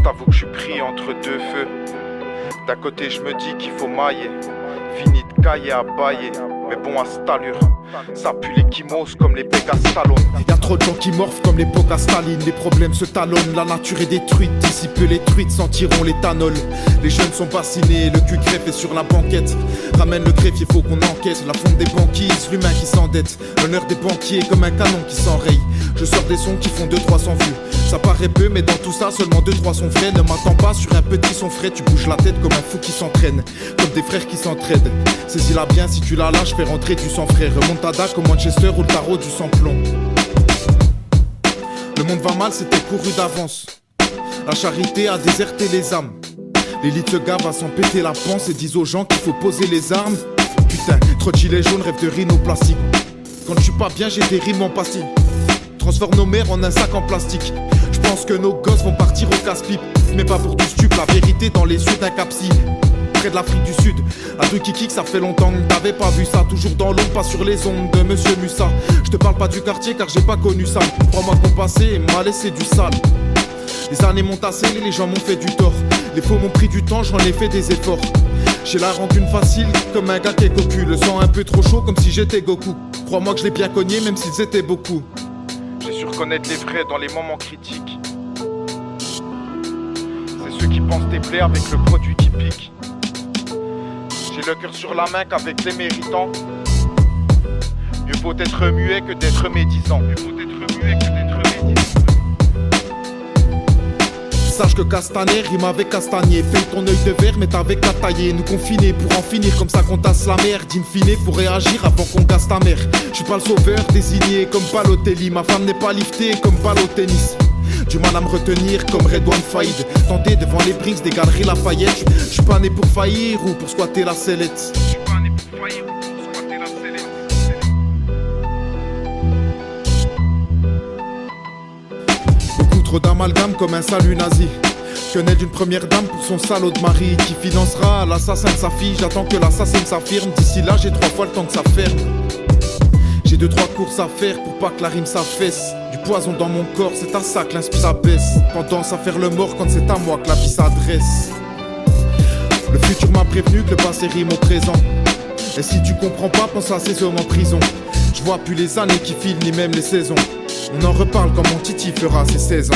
t'avoue que je suis pris entre deux feux. D'un côté je me dis qu'il faut mailler, fini de cailler à bailler. Mais bon à cette allure, ça pue les kimos comme les Pégas Stallone. Y'a trop de gens qui morphent comme l'époque à Staline. Les problèmes se talonnent, la nature est détruite. D'ici peu les truites sentiront l'éthanol. Les jeunes sont bassinés, le cul greffé sur la banquette. Ramène le greffier, faut qu'on enquête. La fonte des banquises, l'humain qui s'endette. L'honneur des banquiers comme un canon qui s'enraye. Je sors des sons qui font 200-300 vues. Ça paraît peu mais dans tout ça seulement 2-3 sont vrais. Ne m'attends pas sur un petit son frais. Tu bouges la tête comme un fou qui s'entraîne, comme des frères qui s'entraident. Saisis-la bien, si tu la lâches, fais rentrer du sang frais. Remontada comme Manchester ou le tarot du sans-plomb. Le monde va mal, c'était couru d'avance. La charité a déserté les âmes. L'élite se gave à s'en péter la panse et disent aux gens qu'il faut poser les armes. Putain, trop de gilets jaunes, rêve de rhinoplastique. Quand je suis pas bien, j'ai des rimes en pastille. Transforme nos mères en un sac en plastique. Je pense que nos gosses vont partir au casse-pipe. Mais pas pour du stup, la vérité dans les yeux d'un capsi. Près de l'Afrique du Sud, à deux kikik, ça fait longtemps que t'avais pas vu ça. Toujours dans l'ombre, pas sur les ondes de Monsieur Musa. Je te parle pas du quartier car j'ai pas connu ça. 3 mois qu'on passé m'a laissé du sale. Les années m'ont tassé, les gens m'ont fait du tort. Les faux m'ont pris du temps, j'en ai fait des efforts. J'ai la rancune facile comme un gars qui est cocu. Le sang un peu trop chaud comme si j'étais Goku. Crois-moi que je l'ai bien cogné même s'ils étaient beaucoup. J'ai su reconnaître les vrais dans les moments critiques. C'est ceux qui pensent déplaire avec le produit qui pique. J'ai le cœur sur la main qu'avec les méritants. Mieux vaut être muet que d'être médisant. Mieux vaut être muet que d'être médisant. Sache que Castaner rime avec Castagnier. Fais ton œil de verre mais t'avais qu'à tailler. Nous confiner pour en finir comme ça qu'on tasse la merde. In fine faut réagir avant qu'on casse ta mère. Je suis pas le sauveur désigné comme Balotelli. Ma femme n'est pas liftée comme balle au tennis. Du mal à me retenir comme Redouane Faïd. Tenter devant les Brinks des galeries Lafayette. Je suis pas né pour faillir ou pour squatter la sellette. Je suis pas né pour faillir ou pour squatter la sellette. Beaucoup trop d'amalgame comme un salut nazi. Que naît d'une première dame pour son salaud de mari. Qui financera l'assassin de sa fille. J'attends que l'assassin s'affirme. D'ici là j'ai 3 fois le temps que ça ferme. J'ai 2-3 courses à faire pour pas que la rime s'affaisse. Du poison dans mon corps, c'est à ça que l'inspi s'abaisse. Tendance à faire le mort quand c'est à moi que la vie s'adresse. Le futur m'a prévenu que le passé rime au présent. Et si tu comprends pas, pense à ces hommes en prison. Je vois plus les années qui filent ni même les saisons. On en reparle quand mon titi fera ses 16 ans.